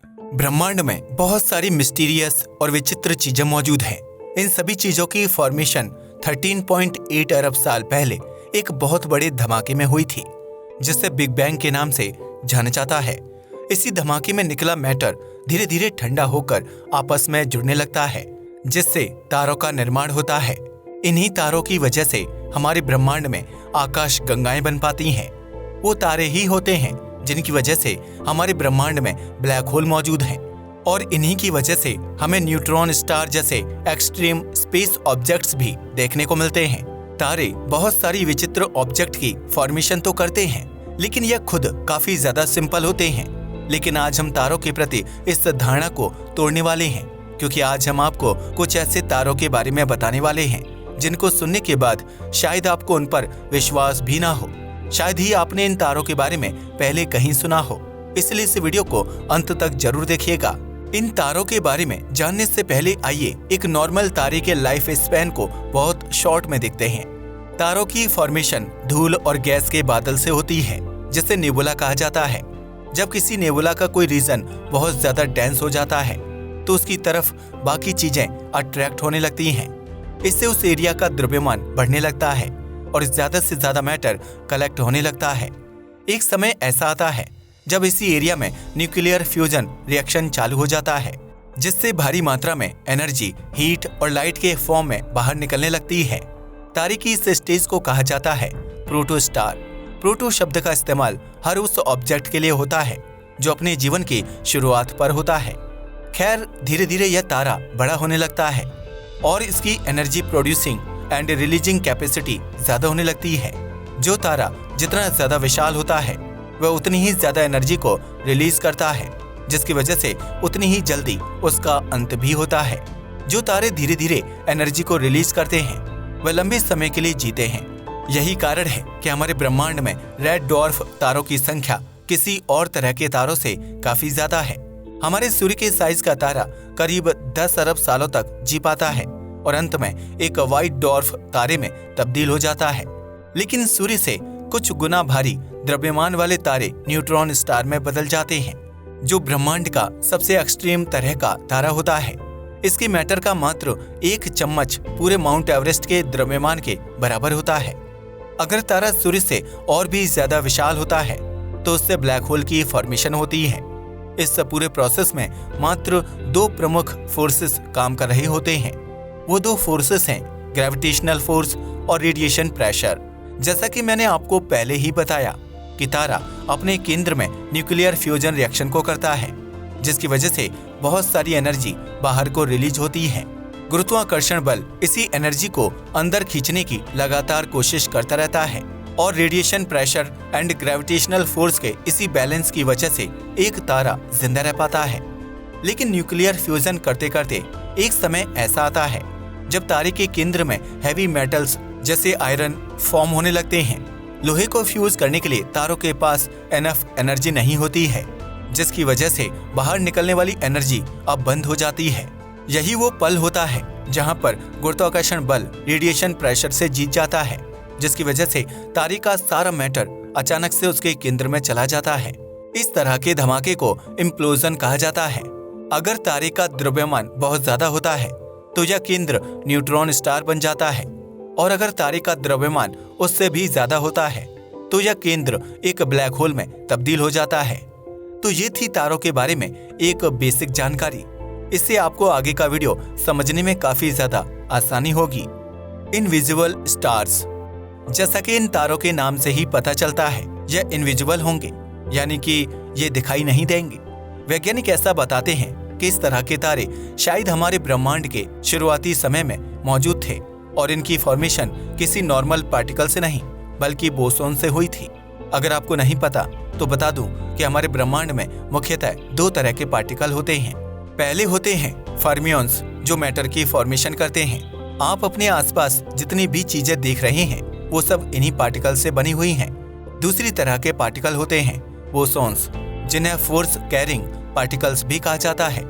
ब्रह्मांड में बहुत सारी मिस्टीरियस और विचित्र चीजें मौजूद हैं। इन सभी चीजों की फॉर्मेशन 13.8 अरब साल पहले एक बहुत बड़े धमाके में हुई थी, जिसे बिग बैंग के नाम से जाना जाता है। इसी धमाके में निकला मैटर धीरे धीरे ठंडा होकर आपस में जुड़ने लगता है, जिससे तारों का निर्माण होता है। इन्हीं तारों की वजह से हमारे ब्रह्मांड में आकाश गंगाएं बन पाती हैं। वो तारे ही होते हैं जिनकी वजह से हमारे ब्रह्मांड में ब्लैक होल मौजूद हैं, और इन्हीं की वजह से हमें न्यूट्रॉन स्टार जैसे एक्सट्रीम स्पेस ऑब्जेक्ट्स भी देखने को मिलते हैं। तारे बहुत सारी विचित्र ऑब्जेक्ट की फॉर्मेशन तो करते हैं, लेकिन यह खुद काफी ज्यादा सिंपल होते हैं। लेकिन आज हम तारों के प्रति इस धारणा को तोड़ने वाले हैं, क्योंकि आज हम आपको कुछ ऐसे तारों के बारे में बताने वाले हैं जिनको सुनने के बाद शायद आपको उन पर विश्वास भी ना हो। शायद ही आपने इन तारों के बारे में पहले कहीं सुना हो, इसलिए इस वीडियो को अंत तक जरूर देखिएगा। इन तारों के बारे में जानने से पहले आइए एक नॉर्मल तारे के लाइफ स्पैन को बहुत शॉर्ट में देखते हैं। तारों की फॉर्मेशन धूल और गैस के बादल से होती है, जिसे नेबुला कहा जाता है। जब किसी नेबुला का कोई रीजन बहुत ज्यादा डेंस हो जाता है, तो उसकी तरफ बाकी चीजें अट्रैक्ट होने लगती हैं। इससे उस एरिया का द्रव्यमान बढ़ने लगता है और ज्यादा से ज्यादा मैटर कलेक्ट होने लगता है। एक समय ऐसा आता है जब इसी एरिया में न्यूक्लियर फ्यूजन रिएक्शन चालू हो जाता है, जिससे भारी मात्रा में एनर्जी हीट और लाइट के फॉर्म में बाहर निकलने लगती है। तारे की इस स्टेज को कहा जाता है प्रोटोस्टार। प्रोटो शब्द का इस्तेमाल हर उस ऑब्जेक्ट के लिए होता है जो अपने जीवन की शुरुआत पर होता है। खैर, धीरे धीरे यह तारा बड़ा होने लगता है और इसकी energy producing and releasing capacity ज्यादा होने लगती है। जो तारा जितना ज्यादा विशाल होता है, वह उतनी ही ज्यादा एनर्जी को रिलीज करता है, जिसकी वजह से उतनी ही जल्दी उसका अंत भी होता है। जो तारे धीरे धीरे एनर्जी को रिलीज करते हैं, वह लंबे समय के लिए जीते हैं। यही कारण है कि हमारे ब्रह्मांड में रेड डॉर्फ तारों की संख्या किसी और तरह के तारों से काफी ज्यादा है। हमारे सूर्य के साइज का तारा करीब 10 अरब सालों तक जी पाता है और अंत में एक व्हाइट डॉर्फ तारे में तब्दील हो जाता है। लेकिन सूर्य से कुछ गुना भारी द्रव्यमान वाले तारे न्यूट्रॉन स्टार में बदल जाते हैं, जो ब्रह्मांड का सबसे एक्सट्रीम तरह का तारा होता है। इसके मैटर का मात्र 1 चम्मच पूरे माउंट एवरेस्ट के द्रव्यमान के बराबर होता है। अगर तारा सूर्य से और भी ज्यादा विशाल होता है, तो उससे ब्लैक होल की फॉर्मेशन होती है। इस पूरे प्रोसेस में मात्र 2 प्रमुख फोर्सेस काम कर रहे होते हैं। वो 2 फोर्सेस हैं ग्रेविटेशनल फोर्स और रेडिएशन प्रेशर। जैसा कि मैंने आपको पहले ही बताया कि तारा अपने केंद्र में न्यूक्लियर फ्यूजन रिएक्शन को करता है, जिसकी वजह से बहुत सारी एनर्जी बाहर को रिलीज होती है। गुरुत्वाकर्षण बल इसी एनर्जी को अंदर खींचने की लगातार कोशिश करता रहता है, और radiation pressure and gravitational force के इसी बैलेंस की वजह से एक तारा जिंदा रह पाता है। लेकिन न्यूक्लियर फ्यूजन करते करते एक समय ऐसा आता है जब तारे के केंद्र में हैवी मेटल्स जैसे आयरन फॉर्म होने लगते हैं। लोहे को फ्यूज करने के लिए तारों के पास एनफ एनर्जी नहीं होती है, जिसकी वजह से बाहर निकलने वाली एनर्जी अब बंद हो जाती है। यही वो पल होता है जहां पर गुरुत्वाकर्षण बल रेडिएशन प्रेशर से जीत जाता है, जिसकी वजह से तारे का सारा मैटर अचानक से उसके केंद्र में चला जाता है। इस तरह के धमाके को इम्प्लोजन कहा जाता है। अगर तारे का द्रव्यमान बहुत ज्यादा होता है, तो यह केंद्र न्यूट्रॉन स्टार बन जाता है, और अगर तारे का द्रव्यमान उससे भी ज्यादा होता है, तो यह केंद्र एक ब्लैक होल में तब्दील हो जाता है। तो ये थी तारों के बारे में एक बेसिक जानकारी। इससे आपको आगे का वीडियो समझने में काफी ज्यादा आसानी होगी। इनविजिबल स्टार्स, जैसा कि इन तारों के नाम से ही पता चलता है, यह इनविजिबल होंगे, यानी कि ये दिखाई नहीं देंगे। वैज्ञानिक ऐसा बताते हैं कि इस तरह के तारे शायद हमारे ब्रह्मांड के शुरुआती समय में मौजूद थे, और इनकी फॉर्मेशन किसी नॉर्मल पार्टिकल से नहीं बल्कि बोसोन से हुई थी। अगर आपको नहीं पता तो बता दूं कि हमारे ब्रह्मांड में मुख्यतः 2 तरह के पार्टिकल होते हैं। पहले होते हैं फर्मियंस, जो मैटर की फॉर्मेशन करते हैं। आप अपने आसपास जितनी भी चीजें देख रहे हैं, वो सब इन्हीं पार्टिकल से बनी हुई हैं। दूसरी तरह के पार्टिकल होते हैं बोसोन्स, जिन्हें फोर्स कैरिंग पार्टिकल्स भी कहा जाता है।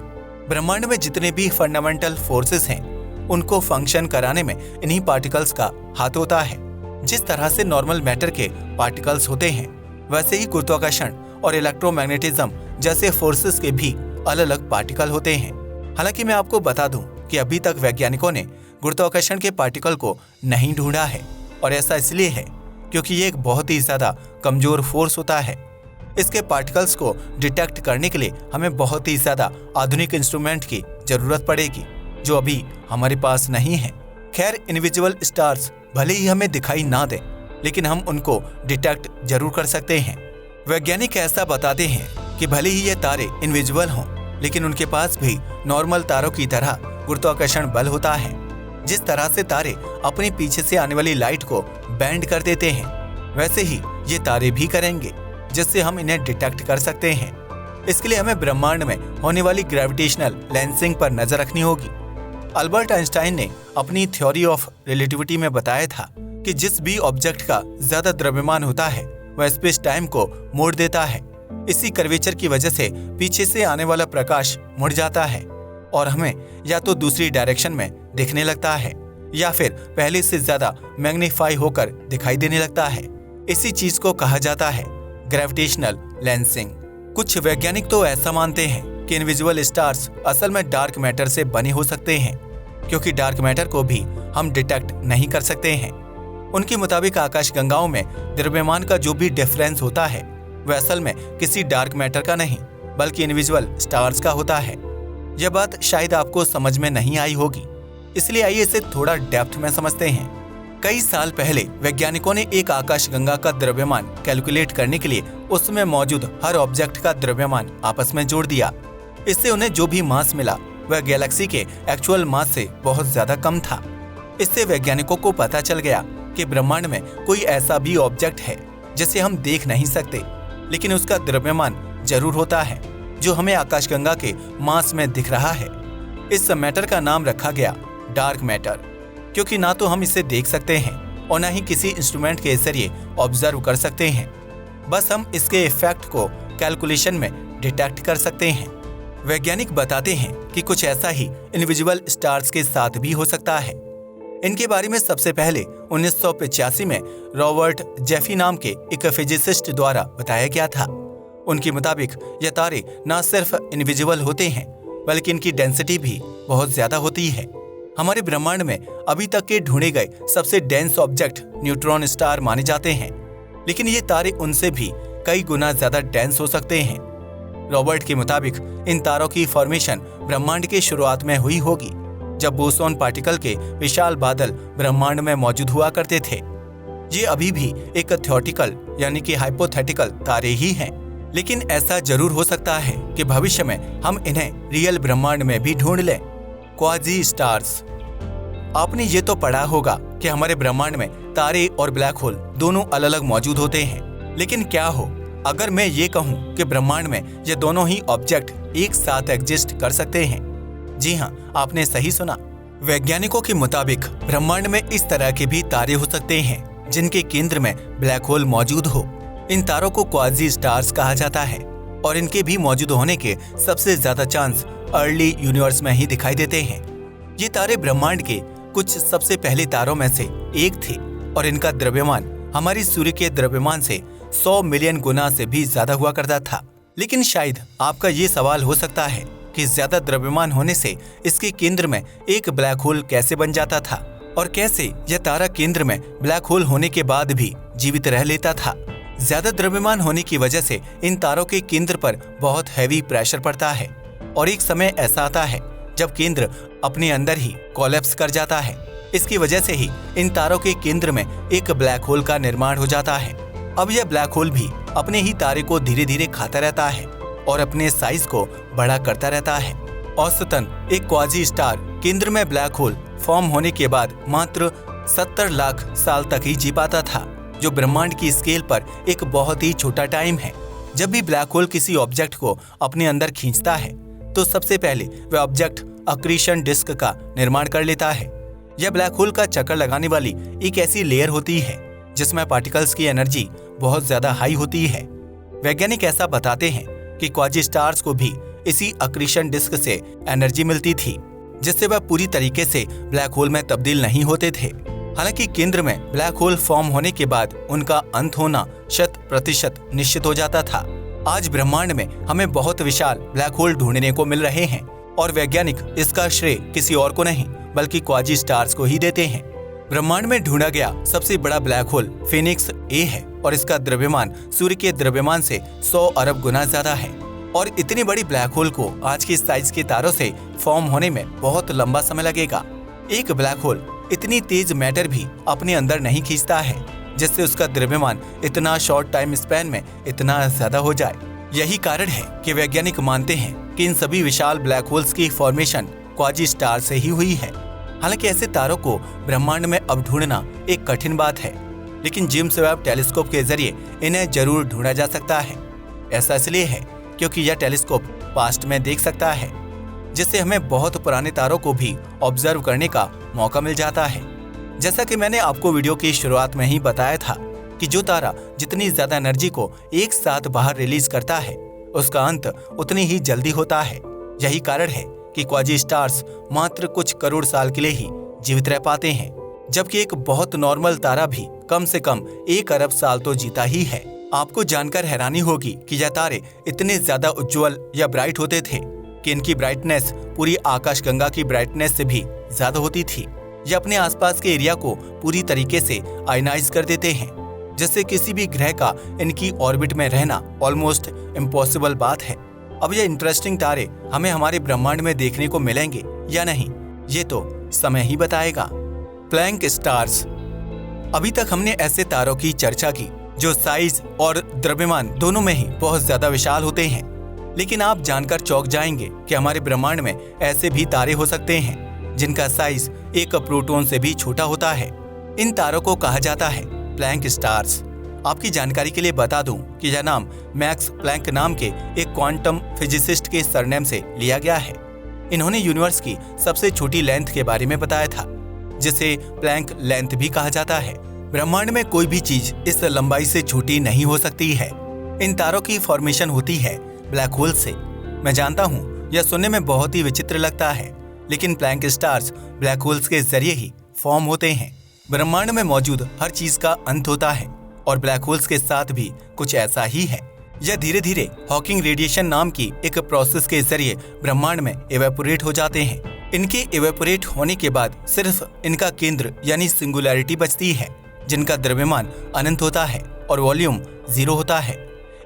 ब्रह्मांड में जितने भी फंडामेंटल फोर्सेस हैं, उनको फंक्शन कराने में इन्हीं पार्टिकल्स का हाथ होता है। जिस तरह से नॉर्मल मैटर के पार्टिकल्स होते हैं, वैसे ही गुरुत्वाकर्षण और इलेक्ट्रोमैग्नेटिज्म जैसे फोर्सेस के भी अलग अलग पार्टिकल होते हैं। हालांकि मैं आपको बता दूं कि अभी तक वैज्ञानिकों ने गुरुत्वाकर्षण के पार्टिकल को नहीं ढूंढा है, और ऐसा इसलिए है क्योंकि ये एक बहुत ही ज्यादा कमजोर फोर्स होता है। इसके पार्टिकल्स को डिटेक्ट करने के लिए हमें बहुत ही ज्यादा आधुनिक इंस्ट्रूमेंट की जरूरत पड़ेगी, जो अभी हमारे पास नहीं है। खैर, इनविजिबल स्टार्स भले ही हमें दिखाई ना दे, लेकिन हम उनको डिटेक्ट जरूर कर सकते हैं। वैज्ञानिक ऐसा बताते हैं कि भले ही ये तारे इनविजिबल हों, लेकिन उनके पास भी नॉर्मल तारों की तरह गुरुत्वाकर्षण बल होता है। जिस तरह से तारे अपने पीछे से आने वाली लाइट को बेंड कर देते हैं, वैसे ही ये तारे भी करेंगे, जिससे हम इन्हें डिटेक्ट कर सकते हैं। इसके लिए हमें ब्रह्मांड में होने वाली ग्रेविटेशनल लेंसिंग पर नजर रखनी होगी। अल्बर्ट आइंस्टाइन ने अपनी थ्योरी ऑफ रिलेटिविटी में बताया था कि जिस भी ऑब्जेक्ट का ज्यादा द्रव्यमान होता है वह स्पेस टाइम को मोड़ देता है। इसी कर्वेचर की वजह से पीछे से आने वाला प्रकाश मुड़ जाता है और हमें या तो दूसरी डायरेक्शन में दिखने लगता है या फिर पहले से ज्यादा मैग्नीफाई होकर दिखाई देने लगता है। इसी चीज को कहा जाता है ग्रेविटेशनल लेंसिंग। कुछ वैज्ञानिक तो ऐसा मानते हैं कि इनविजिबल स्टार्स असल में डार्क मैटर से बने हो सकते हैं, क्योंकि डार्क मैटर को भी हम डिटेक्ट नहीं कर सकते हैं। उनके मुताबिक आकाशगंगाओं में द्रव्यमान का जो भी डिफरेंस होता है वह असल में किसी डार्क मैटर का नहीं, बल्कि इनविजिबल स्टार्स का होता है। यह बात शायद आपको समझ में नहीं आई होगी, इसलिए आइए इसे थोड़ा डेप्थ में समझते हैं। कई साल पहले वैज्ञानिकों ने एक आकाशगंगा का द्रव्यमान कैलकुलेट करने के लिए उसमें मौजूद हर ऑब्जेक्ट का द्रव्यमान आपस में जोड़ दिया। इससे उन्हें जो भी मास मिला वह गैलेक्सी के एक्चुअल मास से बहुत ज्यादा कम था। इससे वैज्ञानिकों को पता चल गया कि ब्रह्मांड में कोई ऐसा भी ऑब्जेक्ट है जिसे हम देख नहीं सकते, लेकिन उसका द्रव्यमान जरूर होता है, जो हमें आकाशगंगा के मास में दिख रहा है। इस मैटर का नाम रखा गया डार्क मैटर, क्योंकि ना तो हम इसे देख सकते हैं और ना ही किसी इंस्ट्रूमेंट के जरिए ऑब्जर्व कर सकते हैं। बस हम इसके इफेक्ट को कैलकुलेशन में डिटेक्ट कर सकते हैं। वैज्ञानिक बताते हैं कि कुछ ऐसा ही इनविजिबल स्टार्स के साथ भी हो सकता है। इनके बारे में सबसे पहले 1985 में रॉबर्ट जेफी नाम के एक फिजिसिस्ट द्वारा बताया गया था। उनके मुताबिक ये तारे न सिर्फ इनविजिबल होते हैं, बल्कि इनकी डेंसिटी भी बहुत ज्यादा होती है। हमारे ब्रह्मांड में अभी तक के ढूंढे गए सबसे डेंस ऑब्जेक्ट न्यूट्रॉन स्टार माने जाते हैं, लेकिन ये तारे उनसे भी कई गुना ज्यादा डेंस हो सकते हैं। रॉबर्ट के मुताबिक इन तारों की फॉर्मेशन ब्रह्मांड के शुरुआत में हुई होगी, जब बोसोन पार्टिकल के विशाल बादल ब्रह्मांड में मौजूद हुआ करते थे। ये अभी भी एक थ्योरेटिकल यानी कि हाइपोथेटिकल तारे ही हैं, लेकिन ऐसा जरूर हो सकता है कि भविष्य में हम इन्हें रियल ब्रह्मांड में भी ढूंढ लें। Quasi stars. आपने ये तो पढ़ा होगा कि हमारे ब्रह्मांड में तारे और ब्लैक होल दोनों अलग अलग मौजूद होते हैं, लेकिन क्या हो अगर मैं ये कहूँ कि ब्रह्मांड में ये दोनों ही ऑब्जेक्ट एक साथ एग्जिस्ट कर सकते हैं? जी हाँ, आपने सही सुना। वैज्ञानिकों के मुताबिक ब्रह्मांड में इस तरह के भी तारे हो सकते हैं जिनके केंद्र में ब्लैक होल मौजूद हो। इन तारों को क्वाजी स्टार्स कहा जाता है और इनके भी मौजूद होने के सबसे ज्यादा चांस अर्ली यूनिवर्स में ही दिखाई देते हैं। ये तारे ब्रह्मांड के कुछ सबसे पहले तारों में से एक थे और इनका द्रव्यमान हमारी सूर्य के द्रव्यमान से 100 मिलियन गुना से भी ज्यादा हुआ करता था। लेकिन शायद आपका ये सवाल हो सकता है कि ज्यादा द्रव्यमान होने से इसके केंद्र में एक ब्लैक होल कैसे बन जाता था और कैसे यह तारा केंद्र में ब्लैक होल होने के बाद भी जीवित रह लेता था। ज्यादा द्रव्यमान होने की वजह से इन तारों के केंद्र पर बहुत हैवी प्रेशर पड़ता है और एक समय ऐसा आता है जब केंद्र अपने अंदर ही कोलैप्स कर जाता है। इसकी वजह से ही इन तारों के केंद्र में एक ब्लैक होल का निर्माण हो जाता है। अब यह ब्लैक होल भी अपने ही तारे को धीरे धीरे खाता रहता है और अपने साइज को बड़ा करता रहता है। औसतन एक क्वाजी स्टार केंद्र में ब्लैक होल फॉर्म होने के बाद मात्र 70 लाख साल तक ही जी पाता था, जो ब्रह्मांड की स्केल पर एक बहुत ही छोटा टाइम है। जब भी ब्लैक होल किसी ऑब्जेक्ट को अपने अंदर खींचता है तो सबसे पहले वह ऑब्जेक्ट अक्रीशन डिस्क का निर्माण कर लेता है। यह ब्लैक होल का चक्कर लगाने वाली एक ऐसी लेयर होती है जिसमें पार्टिकल्स की एनर्जी बहुत ज्यादा हाई होती है। वैज्ञानिक ऐसा बताते हैं कि क्वाजी स्टार्स को भी इसी अक्रीशन डिस्क से एनर्जी मिलती थी, जिससे वह पूरी तरीके से ब्लैक होल में तब्दील नहीं होते थे। हालांकि केंद्र में ब्लैक होल फॉर्म होने के बाद उनका अंत होना 100% निश्चित हो जाता था। आज ब्रह्मांड में हमें बहुत विशाल ब्लैक होल ढूंढने को मिल रहे हैं और वैज्ञानिक इसका श्रेय किसी और को नहीं बल्कि क्वाजी स्टार्स को ही देते हैं। ब्रह्मांड में ढूंढा गया सबसे बड़ा ब्लैक होल फीनिक्स ए है और इसका द्रव्यमान सूर्य के द्रव्यमान से 100 अरब गुना ज्यादा है। और इतनी बड़ी ब्लैक होल को आज के साइज के तारों से फॉर्म होने में बहुत लंबा समय लगेगा। एक ब्लैक होल इतनी तेज मैटर भी अपने अंदर नहीं खींचता है जिससे उसका द्रव्यमान इतना शॉर्ट टाइम स्पैन में इतना ज्यादा हो जाए। यही कारण है कि वैज्ञानिक मानते हैं कि इन सभी विशाल ब्लैक होल्स की फॉर्मेशन क्वाजी स्टार से ही हुई है। हालांकि ऐसे तारों को ब्रह्मांड में अब ढूंढना एक कठिन बात है, लेकिन जेम्स वेब टेलीस्कोप के जरिए इन्हें जरूर ढूंढा जा सकता है। ऐसा इसलिए है क्योंकि यह टेलीस्कोप पास्ट में देख सकता है, जिससे हमें बहुत पुराने तारों को भी ऑब्जर्व करने का मौका मिल जाता है। जैसा कि मैंने आपको वीडियो की शुरुआत में ही बताया था कि जो तारा जितनी ज्यादा एनर्जी को एक साथ बाहर रिलीज करता है उसका अंत उतनी ही जल्दी होता है। यही कारण है कि क्वाजी स्टार्स मात्र कुछ करोड़ साल के लिए ही जीवित रह पाते हैं, जबकि एक बहुत नॉर्मल तारा भी कम से कम 1 अरब साल तो जीता ही है। आपको जानकर हैरानी होगी कि यह तारे इतने ज्यादा उज्जवल या ब्राइट होते थे कि इनकी ब्राइटनेस पूरी आकाशगंगा की ब्राइटनेस से भी ज्यादा होती थी। ये अपने आसपास के एरिया को पूरी तरीके से आयनाइज कर देते हैं, जिससे किसी भी ग्रह का इनकी ऑर्बिट में रहना ऑलमोस्ट इम्पॉसिबल बात है। अब ये इंटरेस्टिंग तारे हमें हमारे ब्रह्मांड में देखने को मिलेंगे या नहीं, ये तो समय ही बताएगा। Planck stars. अभी तक हमने ऐसे तारों की चर्चा की जो साइज और द्रव्यमान दोनों में ही बहुत ज्यादा विशाल होते हैं, लेकिन आप जानकर चौंक जाएंगे कि हमारे ब्रह्मांड में ऐसे भी तारे हो सकते हैं जिनका साइज एक प्रोटॉन से भी छोटा होता है। इन तारों को कहा जाता है प्लैंक स्टार्स। आपकी जानकारी के लिए बता दूं कि यह नाम मैक्स प्लैंक नाम के एक क्वांटम फिजिसिस्ट के सरनेम से लिया गया है। इन्होंने यूनिवर्स की सबसे छोटी लेंथ के बारे में बताया था, जिसे प्लैंक लेंथ भी कहा जाता है। ब्रह्मांड में कोई भी चीज इस लंबाई से छोटी नहीं हो सकती है। इन तारों की फॉर्मेशन होती है ब्लैक होल से। मैं जानता हूँ यह सुनने में बहुत ही विचित्र लगता है, लेकिन प्लैंक स्टार्स ब्लैक होल्स के जरिए ही फॉर्म होते हैं। ब्रह्मांड में मौजूद हर चीज का अंत होता है और ब्लैक होल्स के साथ भी कुछ ऐसा ही है। यह धीरे धीरे हॉकिंग रेडिएशन नाम की एक प्रोसेस के जरिए ब्रह्मांड में इवेपोरेट हो जाते हैं। इनके इवेपोरेट होने के बाद सिर्फ इनका केंद्र यानी सिंगुलैरिटी बचती है, जिनका द्रव्यमान अनंत होता है और वॉल्यूम 0 होता है।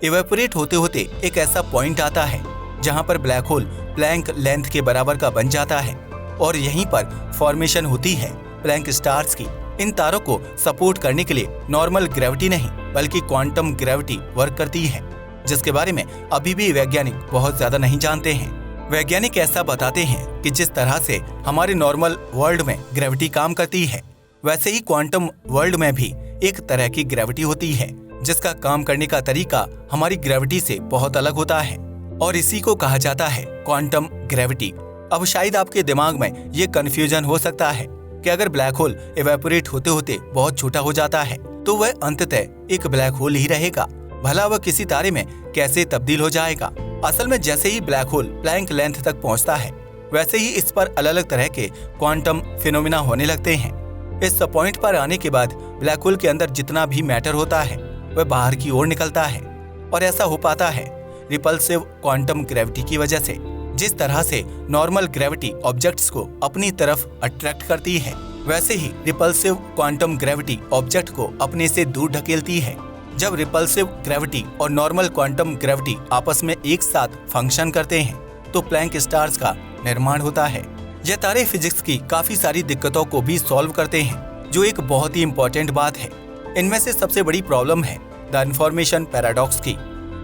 इवेपोरेट होते होते एक ऐसा पॉइंट आता है जहां पर ब्लैक होल प्लैंक लेंथ के बराबर का बन जाता है और यहीं पर फॉर्मेशन होती है प्लैंक स्टार्स की। इन तारों को सपोर्ट करने के लिए नॉर्मल ग्रेविटी नहीं बल्कि क्वांटम ग्रेविटी वर्क करती है, जिसके बारे में अभी भी वैज्ञानिक बहुत ज्यादा नहीं जानते हैं। वैज्ञानिक ऐसा बताते हैं कि जिस तरह से हमारे नॉर्मल वर्ल्ड में ग्रेविटी काम करती है, वैसे ही क्वांटम वर्ल्ड में भी एक तरह की ग्रेविटी होती है, जिसका काम करने का तरीका हमारी ग्रेविटी से बहुत अलग होता है और इसी को कहा जाता है क्वांटम ग्रेविटी। अब शायद आपके दिमाग में ये कंफ्यूजन हो सकता है कि अगर ब्लैक होल इवेपोरेट होते होते बहुत छोटा हो जाता है तो वह अंततः एक ब्लैक होल ही रहेगा, भला वह किसी तारे में कैसे तब्दील हो जाएगा। असल में जैसे ही ब्लैक होल प्लैंक लेंथ तक पहुंचता है, वैसे ही इस पर अलग अलग तरह के क्वांटम फिनोमिना होने लगते हैं। इस पॉइंट पर आने के बाद ब्लैक होल के अंदर जितना भी मैटर होता है वह बाहर की ओर निकलता है, और ऐसा हो पाता है रिपल्सिव क्वांटम ग्रेविटी की वजह से। जिस तरह से नॉर्मल ग्रेविटी ऑब्जेक्ट्स को अपनी तरफ अट्रैक्ट करती है, वैसे ही रिपल्सिव क्वांटम ग्रेविटी ऑब्जेक्ट को अपने से दूर ढकेलती है। जब रिपल्सिव ग्रेविटी और नॉर्मल क्वांटम ग्रेविटी आपस में एक साथ फंक्शन करते हैं तो प्लैंक स्टार्स का निर्माण होता है। यह तारे फिजिक्स की काफी सारी दिक्कतों को भी सॉल्व करते हैं, जो एक बहुत ही इम्पोर्टेंट बात है। इनमें से सबसे बड़ी प्रॉब्लम है द इन्फॉर्मेशन पैराडॉक्स की।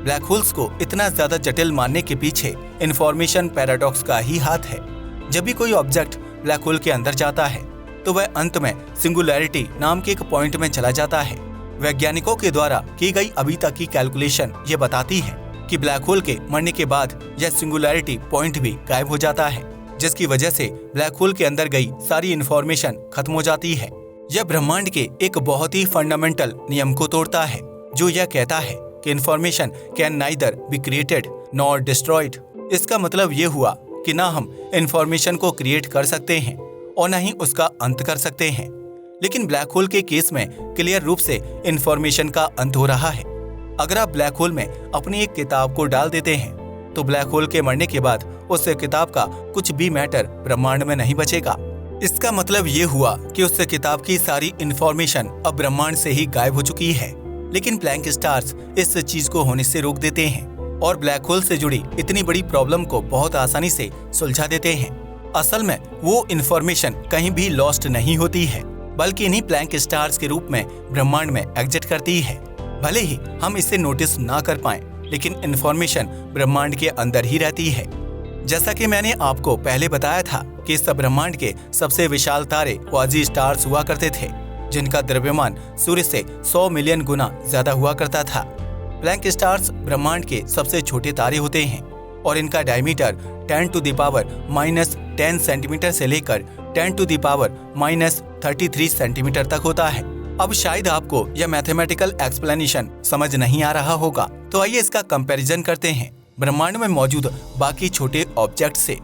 ब्लैक होल्स को इतना ज्यादा जटिल मानने के पीछे इन्फॉर्मेशन पैराडॉक्स का ही हाथ है। जब भी कोई ऑब्जेक्ट ब्लैक होल के अंदर जाता है तो वह अंत में सिंगुलैरिटी नाम के एक पॉइंट में चला जाता है। वैज्ञानिकों के द्वारा की गई अभी तक की कैलकुलेशन ये बताती है कि ब्लैक होल के मरने के बाद यह सिंगुलैरिटी पॉइंट भी गायब हो जाता है, जिसकी वजह से ब्लैक होल के अंदर गई सारी इन्फॉर्मेशन खत्म हो जाती है। यह ब्रह्मांड के एक बहुत ही फंडामेंटल नियम को तोड़ता है, जो यह कहता है कि information can neither be created nor destroyed. इसका मतलब ये हुआ कि ना हम इन्फॉर्मेशन को क्रिएट कर सकते हैं और ना ही उसका अंत कर सकते हैं। लेकिन ब्लैक होल के केस में क्लियर रूप से इन्फॉर्मेशन का अंत हो रहा है। अगर आप ब्लैक होल में अपनी एक किताब को डाल देते हैं तो ब्लैक होल के मरने के बाद उस किताब का कुछ भी मैटर ब्रह्मांड में नहीं बचेगा। इसका मतलब ये हुआ कि उस किताब की सारी इंफॉर्मेशन अब ब्रह्मांड से ही गायब हो चुकी है। लेकिन ब्लैंक स्टार्स इस चीज को होने से रोक देते हैं और ब्लैक होल से जुड़ी इतनी बड़ी प्रॉब्लम को बहुत आसानी से सुलझा देते हैं। असल में वो इंफॉर्मेशन कहीं भी लॉस्ट नहीं होती है, बल्कि इन्हीं ब्लैंक स्टार्स के रूप में ब्रह्मांड में एग्जिट करती है। भले ही हम इसे नोटिस ना कर पाएं, लेकिन इंफॉर्मेशन ब्रह्मांड के अंदर ही रहती है। जैसा कि मैंने आपको पहले बताया था कि इस ब्रह्मांड के सबसे विशाल तारे क्वाजी स्टार्स हुआ करते थे, जिनका द्रव्यमान सूर्य से 100 मिलियन गुना ज्यादा हुआ करता था। ब्लैंक स्टार्स ब्रह्मांड के सबसे छोटे तारे होते हैं और इनका डायमीटर 10⁻⁻10 सेंटीमीटर से लेकर 10⁻⁻33 सेंटीमीटर तक होता है। अब शायद आपको यह मैथमेटिकल एक्सप्लेनेशन समझ नहीं आ रहा होगा, तो आइए इसका कंपैरिजन करते हैं ब्रह्मांड में मौजूद बाकी छोटे ऑब्जेक्ट से।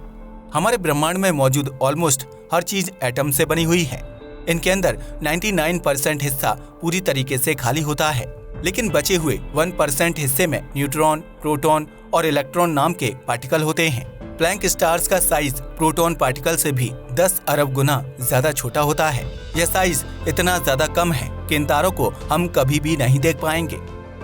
हमारे ब्रह्मांड में मौजूद ऑलमोस्ट हर चीज एटम से बनी हुई है। इनके अंदर 99% हिस्सा पूरी तरीके से खाली होता है, लेकिन बचे हुए 1% हिस्से में न्यूट्रॉन, प्रोटॉन और इलेक्ट्रॉन नाम के पार्टिकल होते हैं। ब्लैंक स्टार्स का साइज प्रोटॉन पार्टिकल से भी 10 अरब गुना ज्यादा छोटा होता है। यह साइज इतना ज्यादा कम है कि इन तारों को हम कभी भी नहीं देख पाएंगे।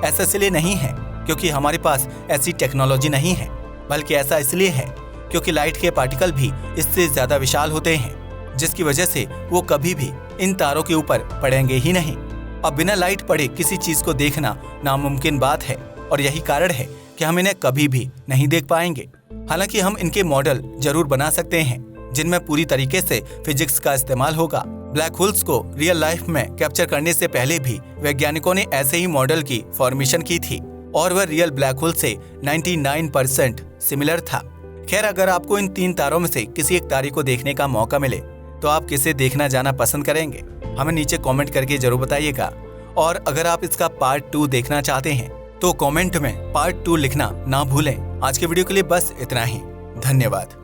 ऐसा इसलिए नहीं है क्योंकि हमारे पास ऐसी टेक्नोलॉजी नहीं है, बल्कि ऐसा इसलिए है क्योंकि लाइट के पार्टिकल भी इससे ज्यादा विशाल होते हैं, जिसकी वजह से वो कभी भी इन तारों के ऊपर पड़ेंगे ही नहीं। अब बिना लाइट पड़े किसी चीज को देखना नामुमकिन बात है और यही कारण है कि हम इन्हें कभी भी नहीं देख पाएंगे। हालांकि हम इनके मॉडल जरूर बना सकते हैं जिनमें पूरी तरीके से फिजिक्स का इस्तेमाल होगा। ब्लैक होल्स को रियल लाइफ में कैप्चर करने से पहले भी वैज्ञानिकों ने ऐसे ही मॉडल की फॉर्मेशन की थी और वह रियल ब्लैक होल से 99% सिमिलर था। खैर, अगर आपको इन 3 तारों में से किसी एक तारे को देखने का मौका मिले तो आप किसे देखना जाना पसंद करेंगे? हमें नीचे कमेंट करके जरूर बताइएगा। और अगर आप इसका पार्ट 2 देखना चाहते हैं तो कमेंट में पार्ट 2 लिखना ना भूलें। आज के वीडियो के लिए बस इतना ही। धन्यवाद।